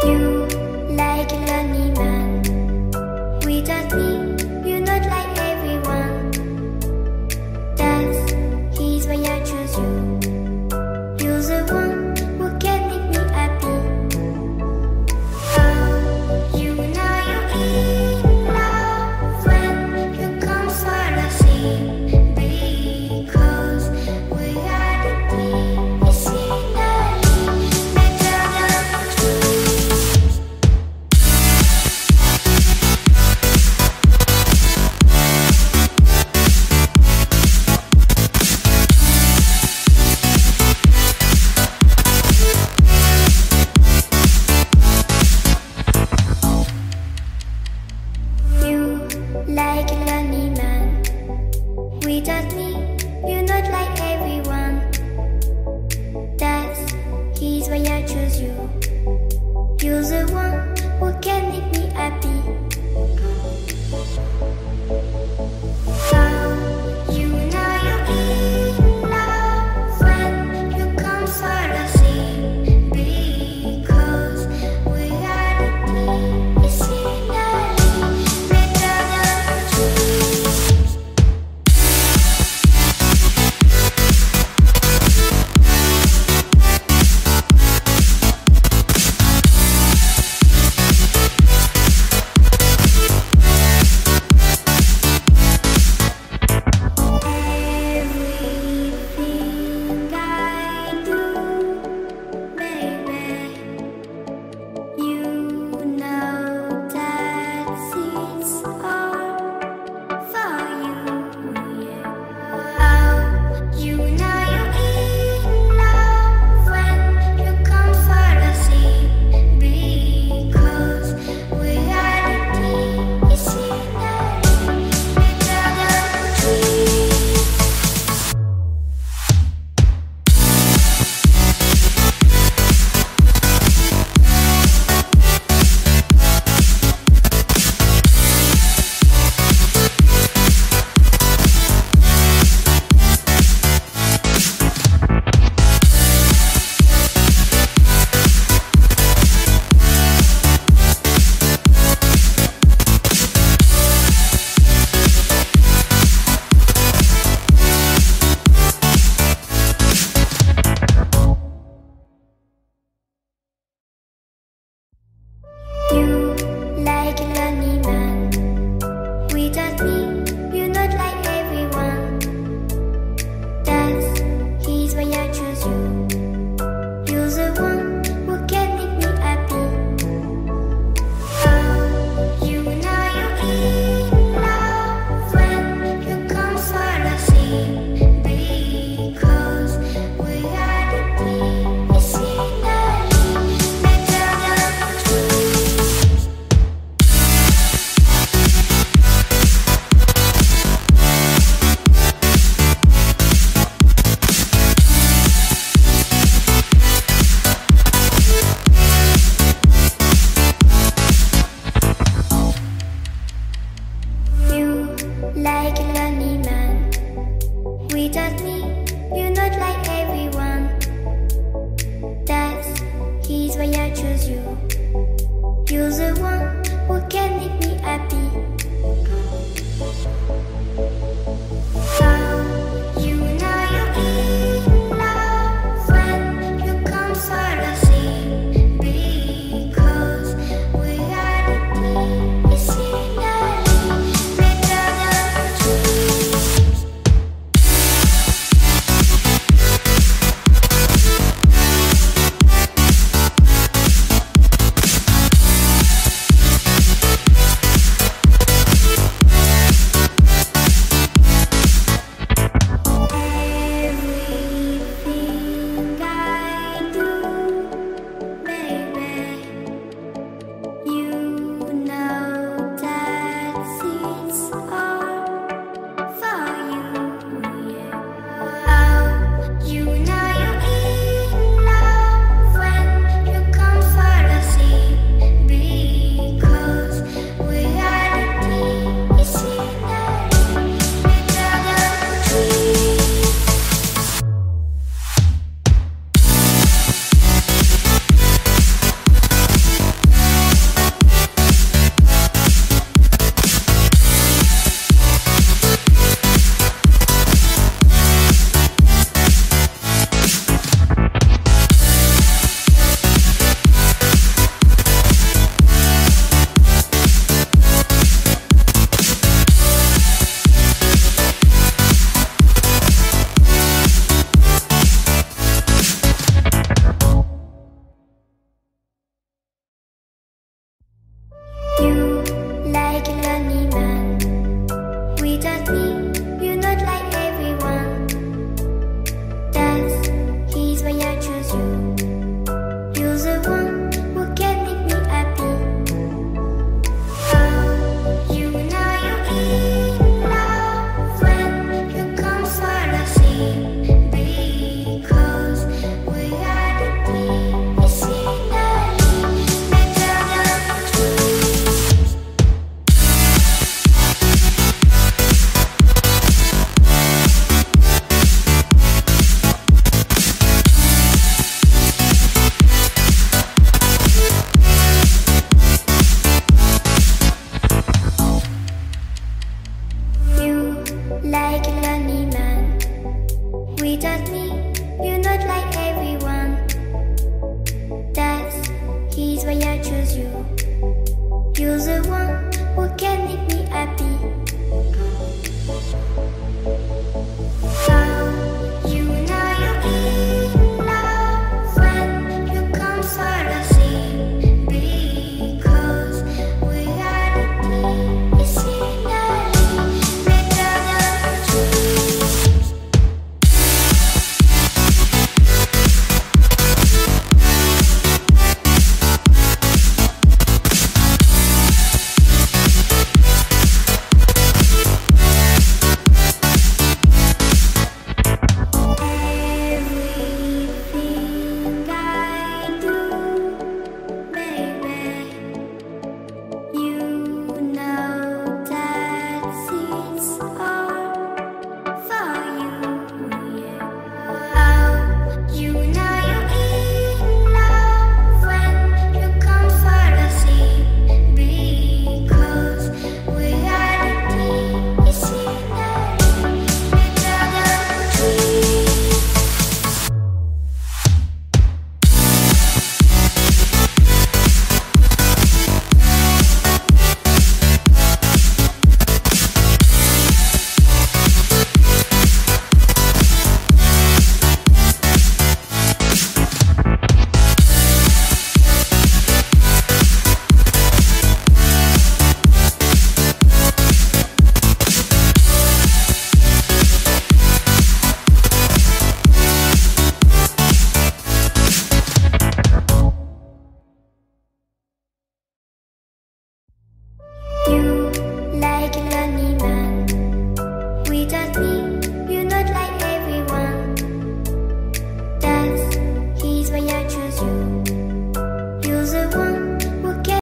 You like a lonely man. Without me, you're not like everyone. That's he's why I choose you. You're the one who can make me happy. Oh, you know you're in love when you come for the sea. Because we are the deep, it's finally better than dreams. You like a lonely man. Without me, you're not like everyone. That's he's why I choose you. You're the one who can make me happy. Oh, you know you're in love when you come for the sea. Because we are the deep, it's finally better than dreams. Everything I do, baby, you know that it's all for you, yeah. Oh, you know you're in love when you come for the sea. Because we are the deep, it's finally better than dreams. You like a lonely man. Without me, you're not like everyone. That's he's why I choose you. You're the one who can make me happy. Oh, you know you're in love when you come for the sea. Because we are the deep, it's finally better than dreams. You like a lonely man. Without me, you're not like everyone. That's he's why I choose you. You're the one who can make me happy. Oh, you know you're in love when you come for the sea. Because we are the deep, it's finally better than dreams. You like a lonely man. Without me, you're not like everyone. That's he's why I choose you. You're the one who can make me happy. Oh, you know you're in love when you come for the sea. Because we are the tea is finally better than trees. You like a lonely man. Without me, you're not like everyone. That's he's why I choose you. You're the one who can make me happy. Oh, you know you're in love when you come for the sea. Because we are the tea is finally better than trees. Everything I do, baby, you know that it's all for you, yeah. Oh, you know you're in love when you come for the sea. Because we are the tea is finally better than trees. You